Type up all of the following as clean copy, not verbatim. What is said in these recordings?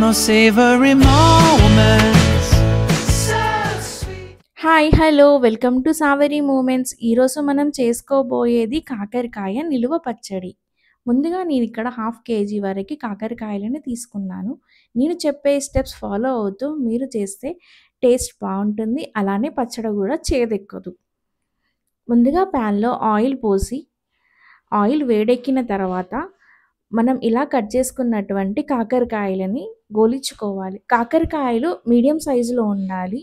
no savory moments. Hi hello welcome to savory moments. ఈరోజు మనం చేసుకోబోయేది కాకరకాయ నిలువ పచ్చడి. ముందుగా నేను ఇక్కడ 1/2 kg వరకు కాకరకాయలను తీసుకున్నాను. నేను చెప్పే స్టెప్స్ ఫాలో అవుతూ మీరు చేస్తే టేస్ట్ బాగుంటుంది, అలానే పచ్చడి కూడా చేదెక్కదు. ముందుగా ప్యాన్లో ఆయిల్ పోసి ఆయిల్ వేడెక్కిన తర్వాత మనం ఇలా కట్ చేసుకున్నటువంటి కాకరకాయలని గోలించుకోవాలి. కాకరకాయలు మీడియం సైజులో ఉండాలి.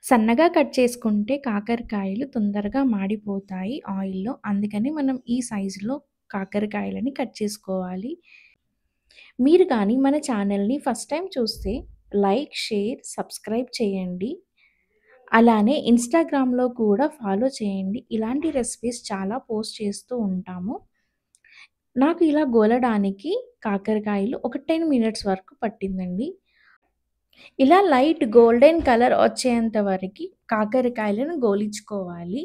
సన్నగా కట్ చేసుకుంటే కాకరకాయలు తొందరగా మాడిపోతాయి ఆయిల్లో. అందుకని మనం ఈ సైజులో కాకరకాయలని కట్ చేసుకోవాలి. మీరు కానీ మన ఛానల్ని ఫస్ట్ టైం చూస్తే లైక్, షేర్, సబ్స్క్రైబ్ చేయండి. అలానే ఇన్స్టాగ్రామ్లో కూడా ఫాలో చేయండి. ఇలాంటి రెసిపీస్ చాలా పోస్ట్ చేస్తూ ఉంటాము. నాకు ఇలా గోలడానికి కాకరకాయలు ఒక 10 మినిట్స్ వరకు పట్టిందండి. ఇలా లైట్ గోల్డెన్ కలర్ వచ్చేంత వరకు కాకరకాయలను గోలించుకోవాలి.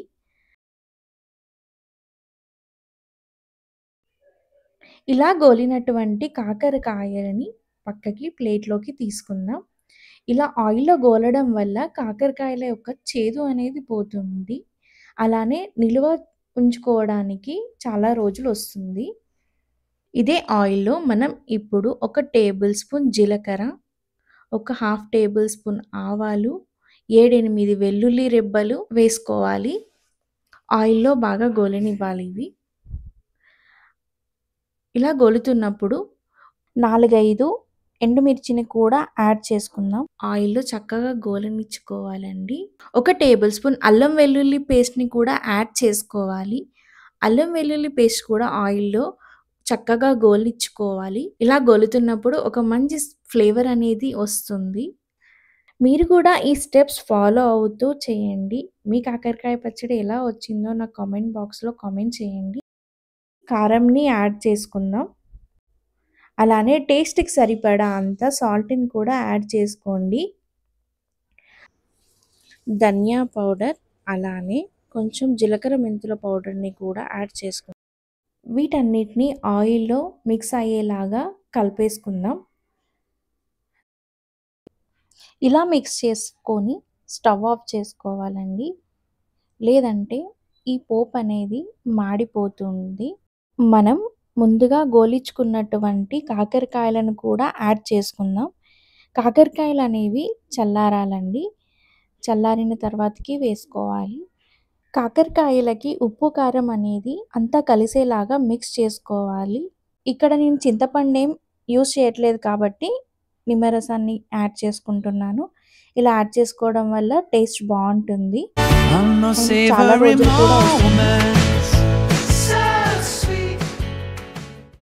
ఇలా గోలినటువంటి కాకరకాయలని పక్కకి ప్లేట్లోకి తీసుకుందాం. ఇలా ఆయిల్లో గోలడం వల్ల కాకరకాయల యొక్క చేదు అనేది పోతుంది. అలానే నిలువ ఉంచుకోవడానికి చాలా రోజులు వస్తుంది. ఇదే ఆయిల్లో మనం ఇప్పుడు 1 టేబుల్ స్పూన్ జీలకర్ర, ఒక 1/2 టేబుల్ స్పూన్ ఆవాలు, 7-8 వెల్లుల్లి రెబ్బలు వేసుకోవాలి. ఆయిల్లో బాగా గోలనివ్వాలి ఇవి. ఇలా గోలుతున్నప్పుడు 4-5 ఎండుమిర్చిని కూడా యాడ్ చేసుకుందాం. ఆయిల్లో చక్కగా గోలనిచ్చుకోవాలండి. 1 టేబుల్ స్పూన్ అల్లం వెల్లుల్లి పేస్ట్ని కూడా యాడ్ చేసుకోవాలి. అల్లం వెల్లుల్లి పేస్ట్ కూడా ఆయిల్లో చక్కగా గోలించుకోవాలి. ఇలా గోలుతున్నప్పుడు ఒక మంచి ఫ్లేవర్ అనేది వస్తుంది. మీరు కూడా ఈ స్టెప్స్ ఫాలో అవుతూ చేయండి. మీ కాకరకాయ పచ్చడి ఎలా వచ్చిందో నా కామెంట్ బాక్స్లో కామెంట్ చేయండి. కారంని యాడ్ చేసుకుందాం. అలానే టేస్ట్కి సరిపడా అంత సాల్ట్ని కూడా యాడ్ చేసుకోండి. ధనియా పౌడర్, అలానే కొంచెం జీలకర్ర మెంతుల పౌడర్ని కూడా యాడ్ చేసుకోండి. వీటన్నిటిని ఆయిల్లో మిక్స్ అయ్యేలాగా కలిపేసుకుందాం. ఇలా మిక్స్ చేసుకొని స్టవ్ ఆఫ్ చేసుకోవాలండి. లేదంటే ఈ పోపు అనేది మాడిపోతుంది. మనం ముందుగా గోలించుకున్నటువంటి కాకరకాయలను కూడా యాడ్ చేసుకుందాం. కాకరకాయలు అనేవి చల్లారాలండి. చల్లారిన తర్వాతకి వేసుకోవాలి. కాకరకాయలకి ఉప్పు, కారం అనేది అంతా కలిసేలాగా మిక్స్ చేసుకోవాలి. ఇక్కడ నేను చింతపండు ఏం యూస్ చేయట్లేదు కాబట్టి నిమ్మరసాన్ని యాడ్ చేసుకుంటున్నాను. ఇలా యాడ్ చేసుకోవడం వల్ల టేస్ట్ బాగుంటుంది. చాలా రోజులు కూడా వస్తుంది.